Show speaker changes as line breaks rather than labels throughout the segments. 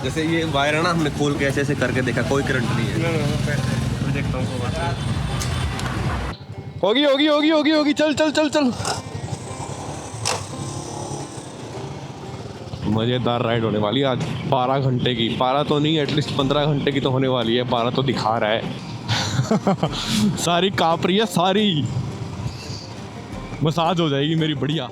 जैसे ये वायर है ना, हमने खोल के ऐसे करके देखा, कोई करंट नहीं है।
देखता हूँ।
होगी, चल चल चल चल। मज़ेदार राइड होने वाली है आज, 12 घंटे की। 12 तो नहीं, एटलीस्ट 15 घंटे की तो होने वाली है। 12 तो दिखा रहा है। सारी काँप रही है, सारी मसाज हो जाएगी मेरी बढ़िया।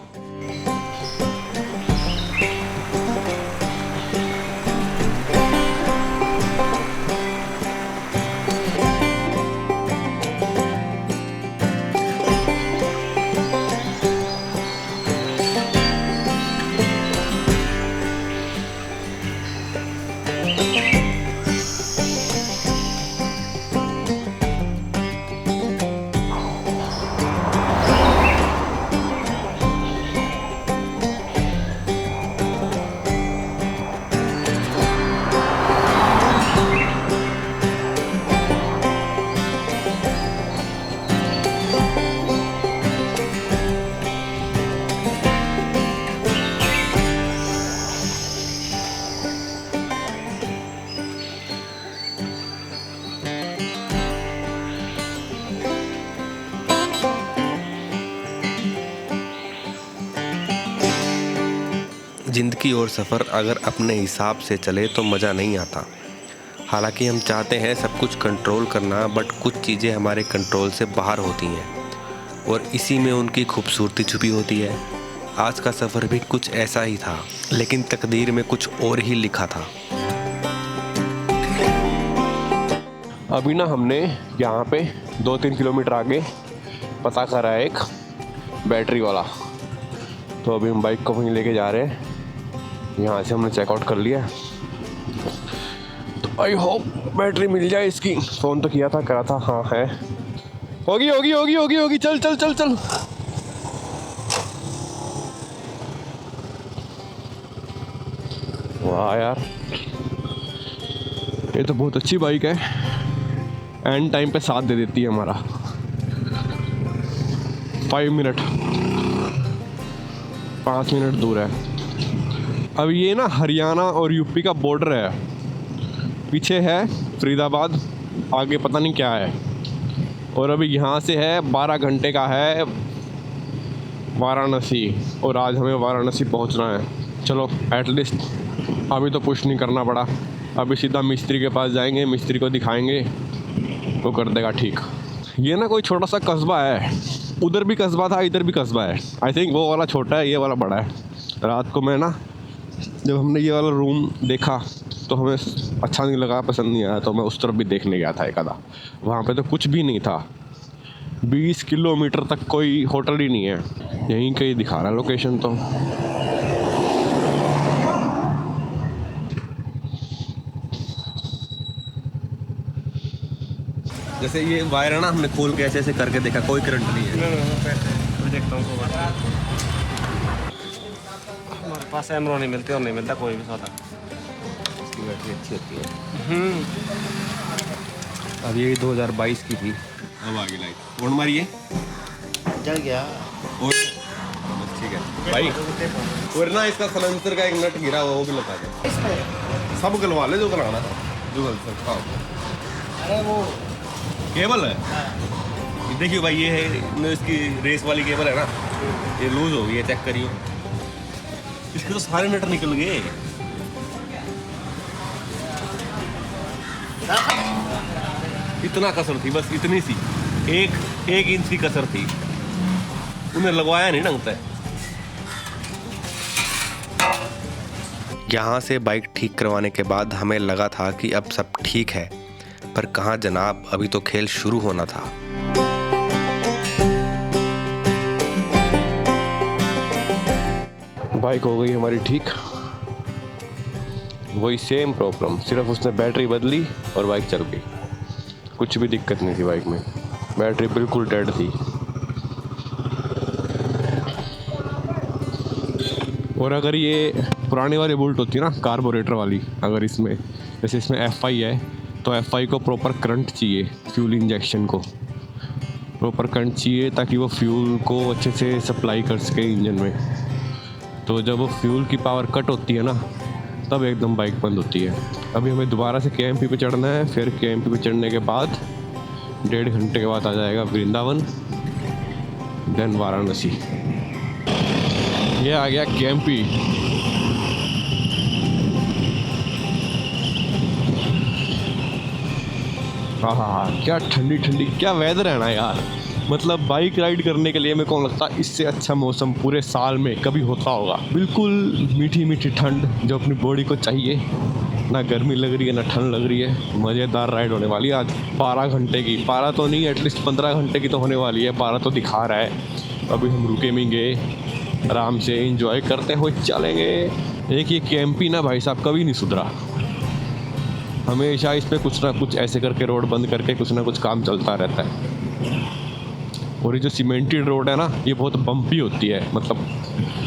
ज़िंदगी और सफ़र अगर अपने हिसाब से चले तो मज़ा नहीं आता। हालांकि हम चाहते हैं सब कुछ कंट्रोल करना, बट कुछ चीज़ें हमारे कंट्रोल से बाहर होती हैं और इसी में उनकी खूबसूरती छुपी होती है। आज का सफ़र भी कुछ ऐसा ही था, लेकिन तकदीर में कुछ और ही लिखा था।
अभी ना हमने यहाँ पे 2-3 किलोमीटर आगे पता करा है एक बैटरी वाला, तो अभी हम बाइक को वहीं लेके जा रहे हैं। यहाँ से हमने चेकआउट कर लिया, तो आई होप बैटरी मिल जाए इसकी। फ़ोन तो किया था, करा था, हाँ है। होगी, चल चल चल चल। वाह यार, ये तो बहुत अच्छी बाइक है, एंड टाइम पे साथ दे देती है हमारा। 5 मिनट दूर है। अब ये ना हरियाणा और यूपी का बॉर्डर है, पीछे है फरीदाबाद, आगे पता नहीं क्या है। और अभी यहाँ से है 12 घंटे का है वाराणसी, और आज हमें वाराणसी पहुँचना है। चलो एटलीस्ट अभी तो पुश नहीं करना पड़ा, अभी सीधा मिस्त्री के पास जाएंगे, मिस्त्री को दिखाएंगे, वो कर देगा ठीक। ये ना कोई छोटा सा कस्बा है, उधर भी कस्बा था, इधर भी कस्बा है। आई थिंक वो वाला छोटा है, ये वाला बड़ा है। रात को मैं ना जब हमने ये वाला रूम देखा तो हमें अच्छा नहीं लगा, पसंद नहीं आया, तो मैं उस तरफ भी देखने गया था एक आधा। वहाँ पे तो कुछ भी नहीं था, 20 किलोमीटर तक कोई होटल ही नहीं है। यहीं कहीं दिखा रहा है लोकेशन तो।
जैसे ये वायर है ना, हमने खोल के ऐसे करके देखा, कोई करंट नहीं है।
देखता हूँ। हमारे पास एमरो नहीं मिलते और नहीं मिलता कोई भी सौदा।
इसकी बैटरी अच्छी होती है। अब ये 2022 की थी।
अब आ गई लाइट, वोट मारिए,
जल गया।
और बस ठीक है भाई। और ना इसका सलेंसर का एक नट गिरा हुआ, वो भी लगा दे। सब गलवा ले जो गलाना था, जो गल सकता हो।
अरे वो
केबल है, ये देखिए भाई, ये है इसकी रेस वाली केबल है ना, ये लूज हो गई है, चेक करियो। इसके तो सारे नट निकल गए। इतना कसर थी, बस इतनी सी, एक इंच की कसर थी, उन्हें लगवाया नहीं ढंग से।
यहाँ से बाइक ठीक करवाने के बाद हमें लगा था कि अब सब ठीक है, पर कहाँ जनाब, अभी तो खेल शुरू होना था।
बाइक हो गई हमारी ठीक, वही सेम प्रॉब्लम, सिर्फ उसने बैटरी बदली और बाइक चल गई। कुछ भी दिक्कत नहीं थी बाइक में, बैटरी बिल्कुल डेड थी। और अगर ये पुराने वाली बुलेट होती ना, कार्बोरेटर वाली, अगर इसमें जैसे इसमें FI है, तो FI को प्रॉपर करंट चाहिए, फ्यूल इंजेक्शन को प्रॉपर करंट चाहिए, ताकि वो फ्यूल को अच्छे से सप्लाई कर सके इंजन में। तो जब वो फ्यूल की पावर कट होती है ना, तब एकदम बाइक बंद होती है। अभी हमें दोबारा से KMP पे चढ़ना है, फिर KMP पे चढ़ने के बाद 1.5 घंटे के बाद आ जाएगा वृंदावन, देन वाराणसी। ये आ गया KMP। हाँ, क्या ठंडी ठंडी, क्या वेदर है ना यार। मतलब बाइक राइड करने के लिए मेरे को लगता है इससे अच्छा मौसम पूरे साल में कभी होता होगा। बिल्कुल मीठी मीठी ठंड जो अपनी बॉडी को चाहिए, ना गर्मी लग रही है ना ठंड लग रही है। मज़ेदार राइड होने वाली है आज। 12 घंटे की, 12 तो नहीं, एटलीस्ट 15 घंटे की तो होने वाली है। 12 तो दिखा रहा है। अभी हम रुकेंगे, आराम से इंजॉय करते हुए चलेंगे। एक ये KMP ना भाई साहब कभी नहीं सुधरा। हमेशा इस पर कुछ ना कुछ ऐसे करके रोड बंद करके कुछ ना कुछ काम चलता रहता है। और ये जो सीमेंटेड रोड है ना, ये बहुत बम्पी होती है। मतलब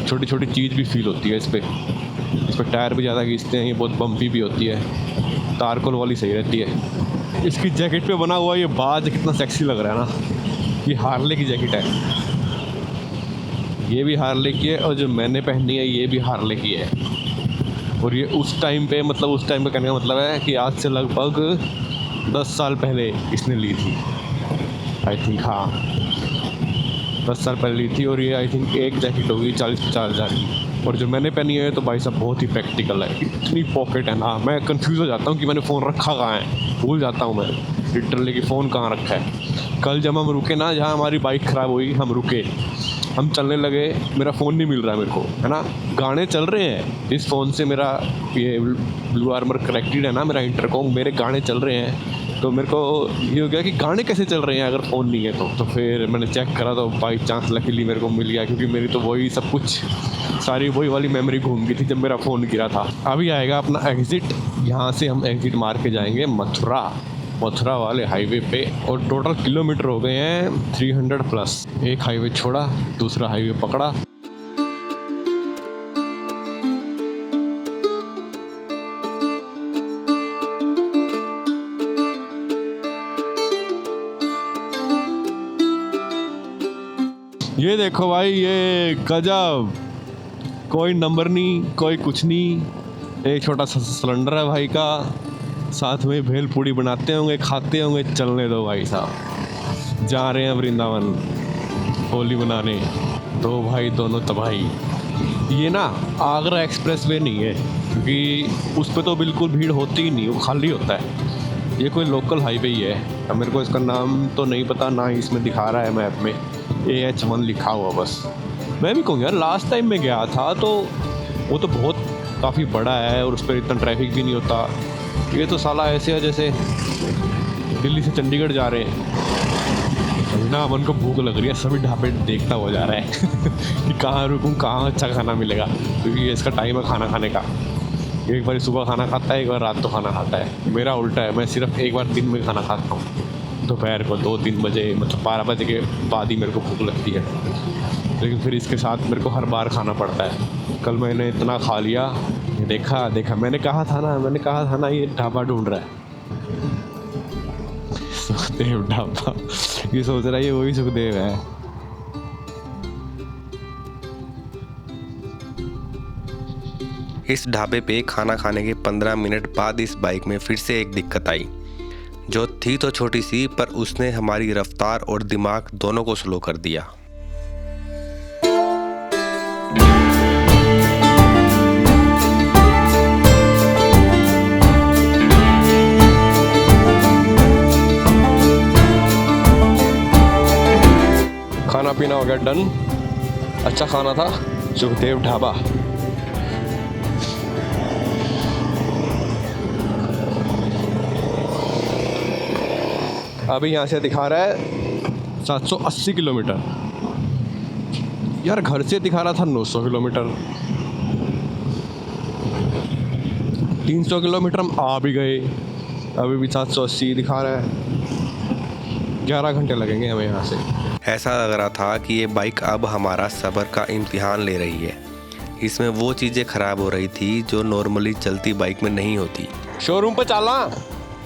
छोटी छोटी चीज़ भी फील होती है इस पर टायर भी ज़्यादा खींचते हैं। ये बहुत बम्पी भी होती है। तारकोल वाली सही रहती है। इसकी जैकेट पे बना हुआ ये बाज कितना सेक्सी लग रहा है ना। ये हार्ले की जैकेट है, ये भी हार्ले की है, और जो मैंने पहनी है ये भी हार्ले की है। और ये उस टाइम पे, मतलब उस टाइम पे कहने का मतलब है कि आज से लगभग 10 साल पहले इसने ली थी, आई थिंक। हाँ, 10 साल पहले ली थी। और ये आई थिंक एक जैकेट होगी 40-50 हज़ार की। और जो मैंने पहनी है तो भाई साहब बहुत ही प्रैक्टिकल है। इतनी पॉकेट है ना, मैं कंफ्यूज हो जाता हूँ कि मैंने फ़ोन रखा कहाँ है। भूल जाता हूँ मैं लिटरली कि फ़ोन कहाँ रखा है। कल जब हम रुके ना, जहाँ हमारी बाइक ख़राब हुई, हम रुके, हम चलने लगे, मेरा फ़ोन नहीं मिल रहा है मेरे को, है ना। गाने चल रहे हैं इस फ़ोन से, मेरा ये ब्लू आर्मर कनेक्टेड है ना, मेरा इंटरकॉम, मेरे गाने चल रहे हैं। तो मेरे को ये हो गया कि गाने कैसे चल रहे हैं अगर फ़ोन नहीं है तो फिर मैंने चेक करा तो बाई चांस लकीली मेरे को मिल गया, क्योंकि मेरी तो वही सब कुछ सारी वही वाली मेमोरी घूम गई थी जब मेरा फ़ोन गिरा था। अभी आएगा अपना एग्ज़िट, यहाँ से हम एग्ज़िट मार के जाएंगे मथुरा वाले हाईवे पे। और टोटल किलोमीटर हो गए हैं 300+। एक हाईवे छोड़ा, दूसरा हाईवे पकड़ा। ये देखो भाई, ये गजब, कोई नंबर नहीं, कोई कुछ नहीं। एक छोटा सा सिलेंडर है भाई का, साथ में भेल पूड़ी बनाते होंगे, खाते होंगे। चलने दो भाई साहब, जा रहे हैं वृंदावन होली मनाने। दो भाई दोनों तबाही। ये ना आगरा एक्सप्रेस वे नहीं है, क्योंकि उस पर तो बिल्कुल भीड़ होती ही नहीं, वो खाली होता है। ये कोई लोकल हाईवे ही है। अब मेरे को इसका नाम तो नहीं पता, ना ही इसमें दिखा रहा है मैप में। AH1 लिखा हुआ बस। मैं भी कहूँगा यार, लास्ट टाइम मैं गया था तो वो तो बहुत काफ़ी बड़ा है और उस पर इतना ट्रैफिक भी नहीं होता। ये तो साला ऐसे है जैसे दिल्ली से चंडीगढ़ जा रहे हैं ना। मन को भूख लग रही है, सभी ढाबे देखता हुआ जा रहा है कि कहाँ रुकूँ, कहाँ अच्छा खाना मिलेगा, क्योंकि ये इसका टाइम है खाना खाने का। एक बार सुबह खाना खाता है, एक बार रात को खाना खाता है। मेरा उल्टा है, मैं सिर्फ एक बार दिन में खाना खाता हूँ, दोपहर को 2-3 बजे, मतलब 12 बजे के बाद ही मेरे को भूख लगती है। लेकिन फिर इसके साथ मेरे को हर बार खाना पड़ता है। कल मैंने इतना खा लिया, देखा मैंने कहा था ना ये ढाबा ढूंढ रहा है, सुखदेव ढाबा। ये सोच रहा है ये वही सुखदेव है।
इस ढाबे पे खाना खाने के 15 मिनट बाद इस बाइक में फिर से एक दिक्कत आई, जो थी तो छोटी सी, पर उसने हमारी रफ्तार और दिमाग दोनों को स्लो कर दिया।
खाना पीना हो गया डन, अच्छा खाना था, सुखदेव ढाबा। अभी यहाँ से दिखा रहा है 780 किलोमीटर। यार घर से दिखा रहा था 900 किलोमीटर। 300 किलोमीटर हम आ भी गए, अभी भी 780 दिखा रहा है। 11 घंटे लगेंगे हमें यहाँ से।
ऐसा लग रहा था कि ये बाइक अब हमारा सब्र का इम्तिहान ले रही है। इसमें वो चीज़ें ख़राब हो रही थी जो नॉर्मली चलती बाइक में नहीं होती।
शोरूम पे चलना,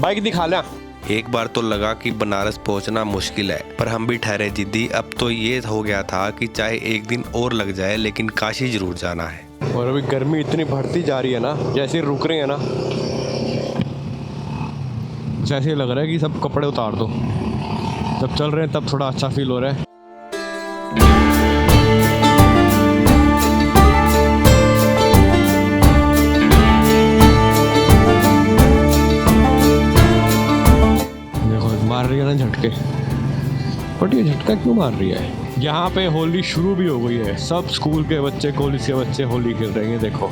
बाइक दिखा लिया।
एक बार तो लगा कि बनारस पहुंचना मुश्किल है, पर हम भी ठहरे जिद्दी। अब तो ये हो गया था कि चाहे एक दिन और लग जाए, लेकिन काशी जरूर जाना है।
और अभी गर्मी इतनी बढ़ती जा रही है ना, जैसे रुक रहे हैं ना, जैसे लग रहा है कि सब कपड़े उतार दो। जब चल रहे हैं तब थोड़ा अच्छा फील हो रहा है। देखो मार रही है ना झटके, बट ये झटका क्यों मार रही है? यहाँ पे होली शुरू भी हो गई है। सब स्कूल के बच्चे, कॉलेज के बच्चे होली खेल रहे हैं। देखो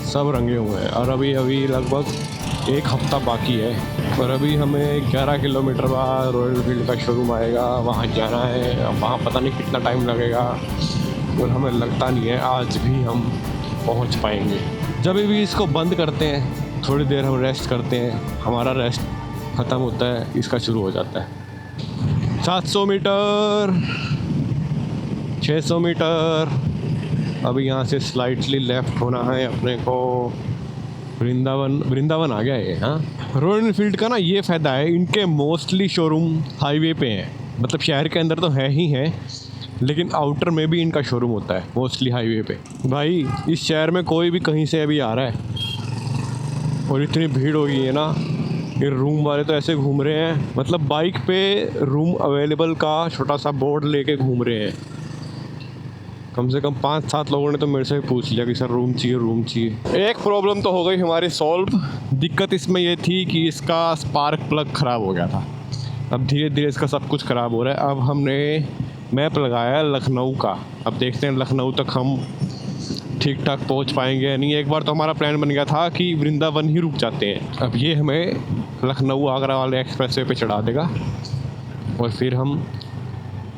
सब रंगे हुए हैं। और अभी लगभग एक हफ्ता बाकी है। और अभी हमें 11 किलोमीटर बाद रॉयल एनफील्ड का शोरूम आएगा, वहाँ जाना है। अब वहाँ पता नहीं कितना टाइम लगेगा, और हमें लगता नहीं है आज भी हम पहुँच पाएंगे। जब भी इसको बंद करते हैं, थोड़ी देर हम रेस्ट करते हैं, हमारा रेस्ट ख़त्म होता है, इसका शुरू हो जाता है। 700 मीटर, 600 मीटर। अभी यहाँ से स्लाइटली लेफ़्ट होना है अपने को। वृंदावन आ गया ये। हाँ, रॉयल एनफील्ड का ना ये फ़ायदा है, इनके मोस्टली शोरूम हाईवे पे हैं। मतलब शहर के अंदर तो है ही है, लेकिन आउटर में भी इनका शोरूम होता है मोस्टली हाईवे पे। भाई इस शहर में कोई भी कहीं से अभी आ रहा है और इतनी भीड़ हो गई है ना, ये रूम वाले तो ऐसे घूम रहे हैं, मतलब बाइक पे रूम अवेलेबल का छोटा सा बोर्ड लेके घूम रहे हैं। कम से कम 5-7 लोगों ने तो मेरे से पूछ लिया कि सर रूम चाहिए, रूम चाहिए। एक प्रॉब्लम तो हो गई हमारी सॉल्व। दिक्कत इसमें ये थी कि इसका स्पार्क प्लग ख़राब हो गया था। अब धीरे धीरे इसका सब कुछ ख़राब हो रहा है। अब हमने मैप लगाया लखनऊ का। अब देखते हैं लखनऊ तक हम ठीक ठाक पहुंच पाएंगे या नहीं। एक बार तो हमारा प्लान बन गया था कि वृंदावन ही रुक जाते हैं। अब ये हमें लखनऊ आगरा वाले एक्सप्रेसवे पे चढ़ा देगा, और फिर हम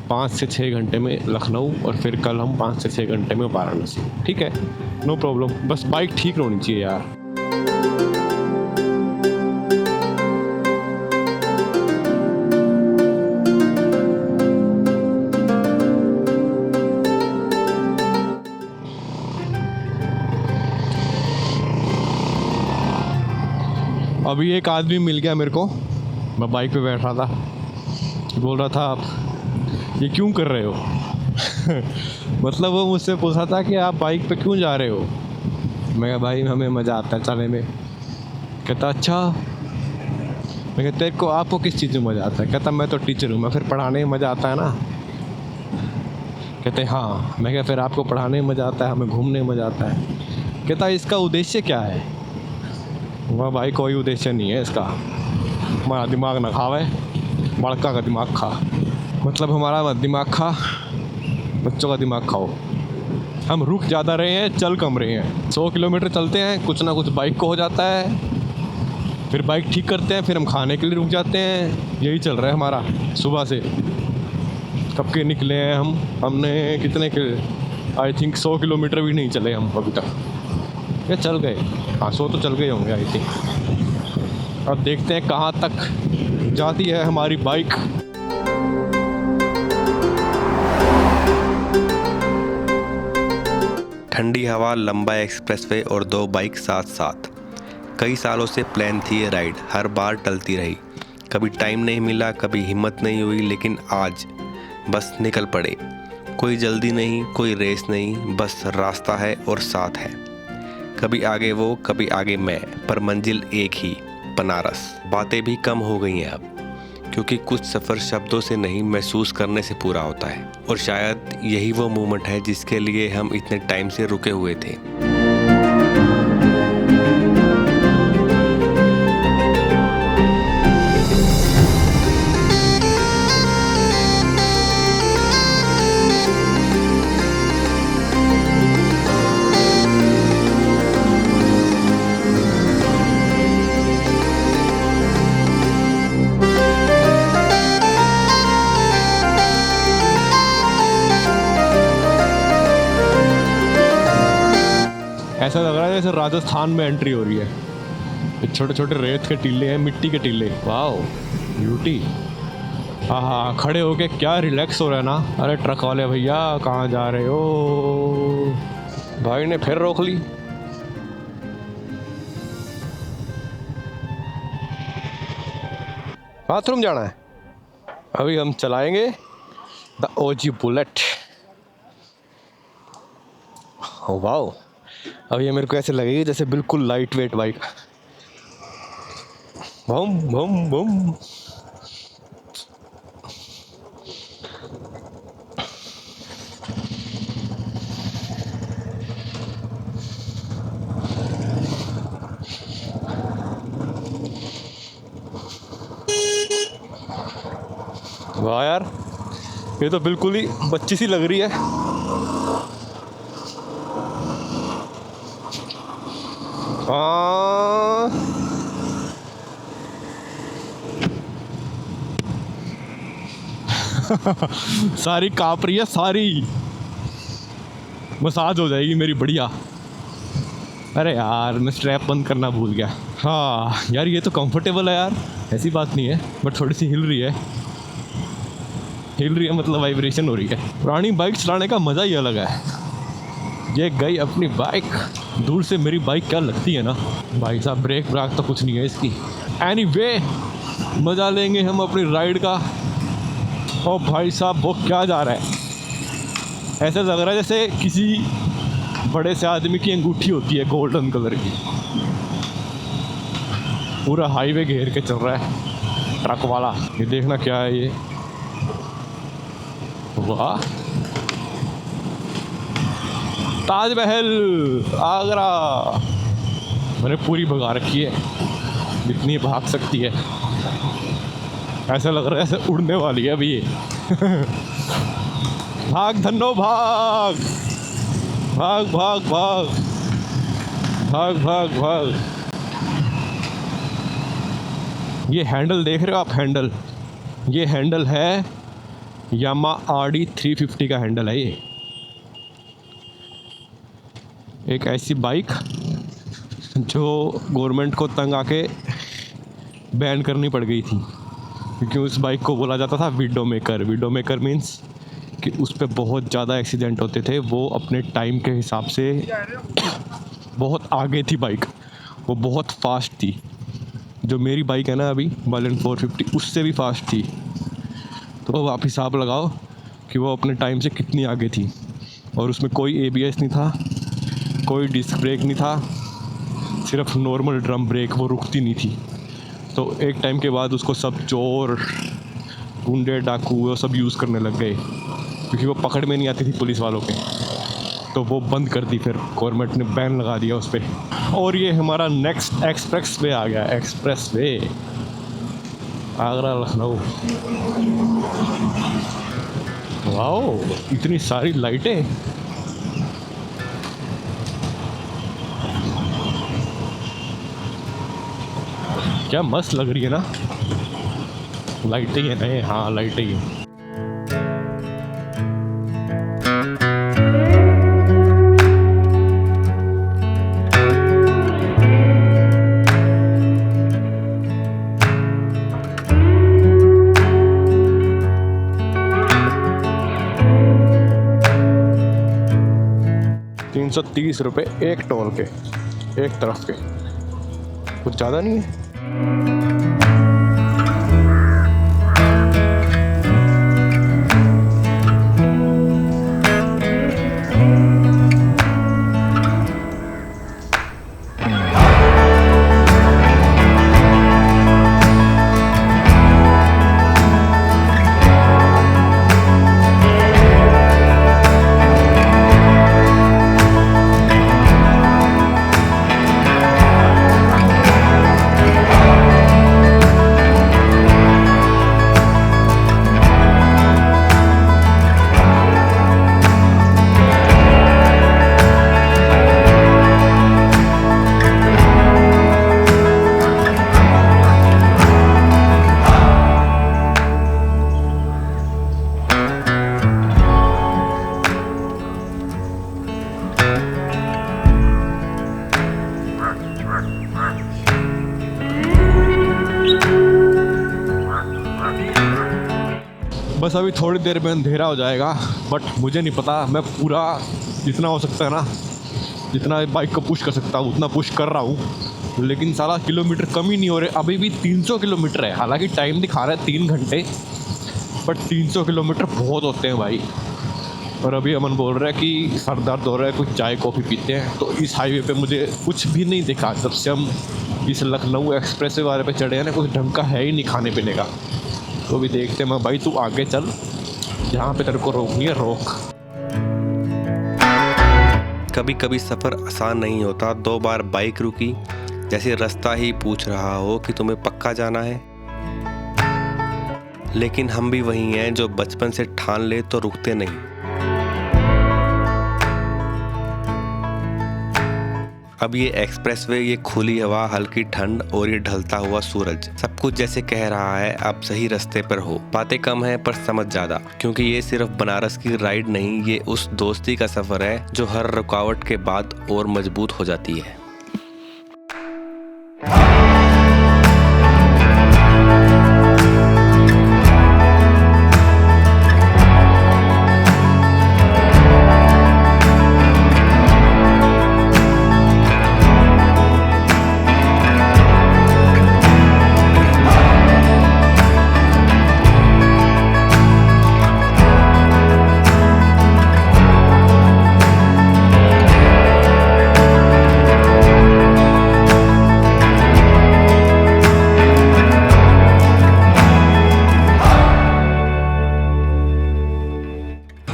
5 से 6 घंटे में लखनऊ, और फिर कल हम 5 से 6 घंटे में वाराणसी। ठीक है, नो प्रॉब्लम। बस बाइक ठीक होनी चाहिए यार। अभी एक आदमी मिल गया मेरे को, मैं बाइक पे बैठ रहा था, बोल रहा था आप ये क्यों कर रहे हो? मतलब वो मुझसे पूछा था कि आप बाइक पे क्यों जा रहे हो? मैं कहा भाई हमें मज़ा आता है चलने में। कहता अच्छा। मैं कहता तेरे को, आपको किस चीज़ में मज़ा आता है? कहता मैं तो टीचर हूँ, मैं फिर पढ़ाने में मज़ा आता है ना। कहते हाँ। मैं कहा फिर आपको पढ़ाने में मज़ा आता है, हमें घूमने में मज़ा आता है। कहता इसका उद्देश्य क्या है? वह भाई कोई उद्देश्य नहीं है इसका, हमारा दिमाग ना खावे, बड़का का दिमाग खा। मतलब हमारा दिमाग खा, बच्चों का दिमाग खाओ। हम रुक ज़्यादा रहे हैं, चल कम रहे हैं। 100 किलोमीटर चलते हैं, कुछ ना कुछ बाइक को हो जाता है, फिर बाइक ठीक करते हैं, फिर हम खाने के लिए रुक जाते हैं। यही चल रहा है हमारा सुबह से। कब के निकले हैं हमने कितने के, आई थिंक 100 किलोमीटर भी नहीं चले हम अभी तक। ये चल गए, हाँ 100 तो चल गए होंगे आई थिंक। अब देखते हैं कहाँ तक जाती है हमारी बाइक।
ठंडी हवा, लंबा एक्सप्रेसवे और 2 बाइक साथ साथ। कई सालों से प्लान थी ये राइड, हर बार टलती रही। कभी टाइम नहीं मिला, कभी हिम्मत नहीं हुई, लेकिन आज बस निकल पड़े। कोई जल्दी नहीं, कोई रेस नहीं, बस रास्ता है और साथ है। कभी आगे वो, कभी आगे मैं, पर मंजिल एक ही, बनारस। बातें भी कम हो गई हैं अब, क्योंकि कुछ सफ़र शब्दों से नहीं महसूस करने से पूरा होता है। और शायद यही वो मोमेंट है जिसके लिए हम इतने टाइम से रुके हुए थे।
ऐसा लग रहा है जैसे राजस्थान में एंट्री हो रही है। ये छोटे छोटे रेत के टीले हैं, मिट्टी के टीले। Wow beauty. हाँ, खड़े होके क्या रिलैक्स हो रहा है ना। अरे ट्रक वाले भैया कहाँ जा रहे हो? भाई ने फिर रोक ली। बाथरूम जाना है। अभी हम चलाएंगे द ओजी बुलेट। वाओ, अब ये मेरे को ऐसे लगेगी जैसे बिल्कुल लाइट वेट बाइक। बम बम बम। वाह यार, ये तो बिल्कुल ही बच्ची सी लग रही है। हाँ, सारी कांप रही है, सारी मसाज हो जाएगी मेरी बढ़िया। अरे यार, मैं स्ट्रैप बंद करना भूल गया। हाँ यार, ये तो कंफर्टेबल है यार, ऐसी बात नहीं है, बट थोड़ी सी हिल रही है। हिल रही है मतलब वाइब्रेशन हो रही है। पुरानी बाइक चलाने का मज़ा ही अलग है। ये गई अपनी बाइक, दूर से मेरी बाइक क्या लगती है ना भाई साहब। ब्रेक ब्राक तो कुछ नहीं है इसकी। एनीवे, मज़ा लेंगे हम अपनी राइड का। ओ भाई साहब, वो क्या जा रहा है, ऐसा लग रहा है जैसे किसी बड़े से आदमी की अंगूठी होती है गोल्डन कलर की। पूरा हाईवे घेर के चल रहा है ट्रक वाला। ये देखना क्या है ये, वाह, ताजमहल आगरा। मैंने पूरी भगा रखी है जितनी भाग सकती है। ऐसा लग रहा है ऐसे उड़ने वाली है अभी ये। भाग धन्नो भाग, भाग भाग भाग भाग भाग भाग। ये हैंडल देख रहे हो आप, हैंडल, ये हैंडल है यामाहा RD 350 का हैंडल है ये। एक ऐसी बाइक जो गवर्नमेंट को तंग आके बैन करनी पड़ गई थी, क्योंकि उस बाइक को बोला जाता था window maker. Window maker means कि उस पर बहुत ज़्यादा एक्सीडेंट होते थे। वो अपने टाइम के हिसाब से बहुत आगे थी बाइक, वो बहुत फास्ट थी। जो मेरी बाइक है ना अभी बालेंट 450, उससे भी फास्ट थी। तो आप हिसाब लगाओ कि वो अपने टाइम से कितनी आगे थी। और उसमें कोई ABS नहीं था, कोई डिस्क ब्रेक नहीं था, सिर्फ नॉर्मल ड्रम ब्रेक, वो रुकती नहीं थी। तो एक टाइम के बाद उसको सब चोर, गुंडे, डाकू वो सब यूज़ करने लग गए, क्योंकि वो पकड़ में नहीं आती थी पुलिस वालों के। तो वो बंद कर दी, फिर गवर्नमेंट ने बैन लगा दिया उस पर। और ये हमारा नेक्स्ट एक्सप्रेस वे आ गया, एक्सप्रेस वे आगरा लखनऊ। वाह, इतनी सारी लाइटें। क्या मस्त लग रही है ना, लाइटें हैं ना, हाँ लाइटें ही हैं। ₹330 एक टोल के, एक तरफ के, कुछ ज़्यादा नहीं है। बस अभी थोड़ी देर में अंधेरा हो जाएगा, बट मुझे नहीं पता, मैं पूरा जितना हो सकता है ना, जितना बाइक को पुश कर सकता हूँ उतना पुश कर रहा हूँ। लेकिन साला किलोमीटर कम ही नहीं हो रहे, अभी भी 300 किलोमीटर है। हालांकि टाइम दिखा रहा है 3 घंटे, बट 300 किलोमीटर बहुत होते हैं भाई। और अभी अमन बोल रहा है कि सर दर्द हो रहा है, कुछ चाय कॉफ़ी पीते हैं। तो इस हाईवे पे मुझे कुछ भी नहीं दिखा जब से हम इस लखनऊ एक्सप्रेस वे वाले पे चढ़े हैं ना, कुछ ढंग का है ही नहीं खाने पीने का। तो अभी देखते हैं। मैं भाई तू आगे चल, जहाँ पे तेरे को रोकनी है रोक।
कभी कभी सफ़र आसान नहीं होता। 2 बार बाइक रुकी, जैसे रास्ता ही पूछ रहा हो कि तुम्हें पक्का जाना है। लेकिन हम भी वही हैं जो बचपन से ठान ले तो रुकते नहीं। अब ये एक्सप्रेसवे, ये खुली हवा, हल्की ठंड और ये ढलता हुआ सूरज, सब कुछ जैसे कह रहा है आप सही रास्ते पर हो। बातें कम है पर समझ ज़्यादा, क्योंकि ये सिर्फ बनारस की राइड नहीं, ये उस दोस्ती का सफ़र है जो हर रुकावट के बाद और मजबूत हो जाती है।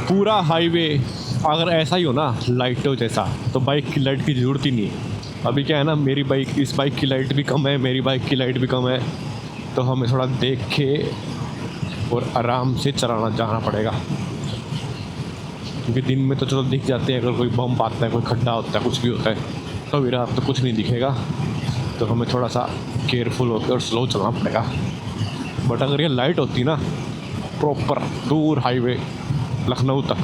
पूरा हाईवे अगर ऐसा ही हो ना लाइटों जैसा, तो बाइक की लाइट की ज़रूरत ही नहीं है। अभी क्या है ना, मेरी बाइक, इस बाइक की लाइट भी कम है, मेरी बाइक की लाइट भी कम है, तो हमें थोड़ा देख के और आराम से चलाना जाना पड़ेगा। क्योंकि दिन में तो चलो दिख जाते हैं, अगर कोई बम आता है, कोई खड्डा होता है, कुछ भी होता है, तो अभी रात तो कुछ नहीं दिखेगा। तो हमें थोड़ा सा केयरफुल होकर और स्लो चलना पड़ेगा। बट अगर ये लाइट होती ना प्रॉपर दूर हाईवे लखनऊ तक,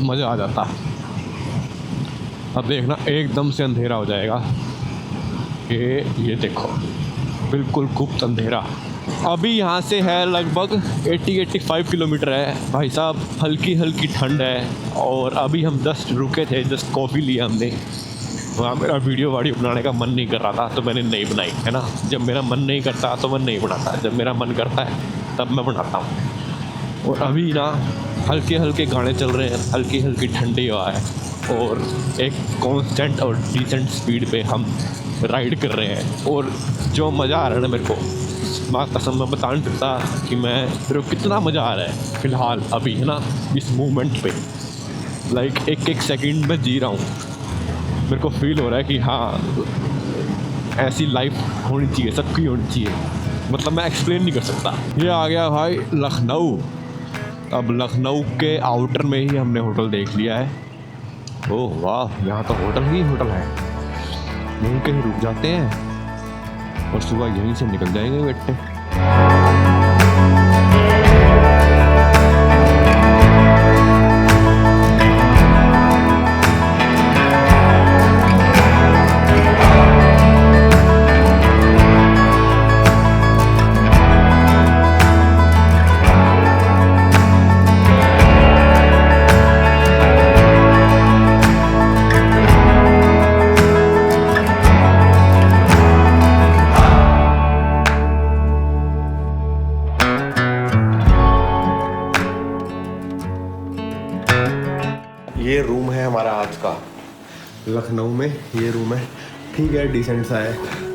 मज़ा आ जाता। अब देखना एकदम से अंधेरा हो जाएगा। ये देखो बिल्कुल गुप्त अंधेरा। अभी यहाँ से है लगभग 80-85 किलोमीटर है भाई साहब। हल्की हल्की ठंड है और अभी हम जस्ट रुके थे, जस्ट कॉफ़ी लिया हमने। वहाँ मेरा वीडियो बनाने का मन नहीं कर रहा था तो मैंने नहीं बनाई, है ना। जब मेरा मन नहीं करता तो मैं नहीं बनाता, जब मेरा मन करता है तब मैं बनाता हूँ। और अभी ना हल्के हल्के गाने चल रहे हैं, हल्की हल्की ठंडी हवा है और एक कांस्टेंट और डिसेंट स्पीड पे हम राइड कर रहे हैं। और जो मज़ा आ रहा है ना मेरे को, माँ कसम मैं बता नहीं सकता कि मेरे को कितना मज़ा आ रहा है फ़िलहाल अभी, है ना, इस मोमेंट पे। लाइक एक सेकंड में जी रहा हूँ। मेरे को फील हो रहा है कि हाँ ऐसी लाइफ होनी चाहिए, सबकी होनी चाहिए। मतलब मैं एक्सप्लेन नहीं कर सकता। ये आ गया भाई लखनऊ। अब लखनऊ के आउटर में ही हमने होटल देख लिया है। ओह वाह, यहाँ तो होटल ही होटल है। यहीं कहीं रुक जाते हैं और सुबह यहीं से निकल जाएंगे बेटे।
ये रूम है हमारा आज का लखनऊ में। ये रूम है, ठीक है, डिसेंट सा है।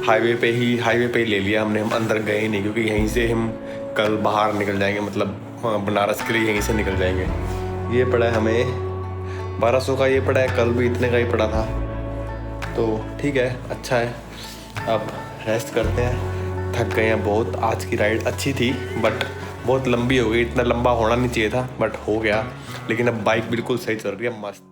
हाईवे पे ही ले लिया हमने। हम अंदर गए ही नहीं क्योंकि यहीं से हम कल बाहर निकल जाएंगे, मतलब बनारस के लिए यहीं से निकल जाएंगे। ये पड़ा है हमें 1200 का, ये पड़ा है, कल भी इतने का ही पड़ा था। तो ठीक है, अच्छा है। अब रेस्ट करते हैं, थक गए हैं बहुत। आज की राइड अच्छी थी बट बहुत लंबी हो गई। इतना लंबा होना नहीं चाहिए था बट हो गया। लेकिन अब बाइक बिल्कुल सही चल रही है, मस्त।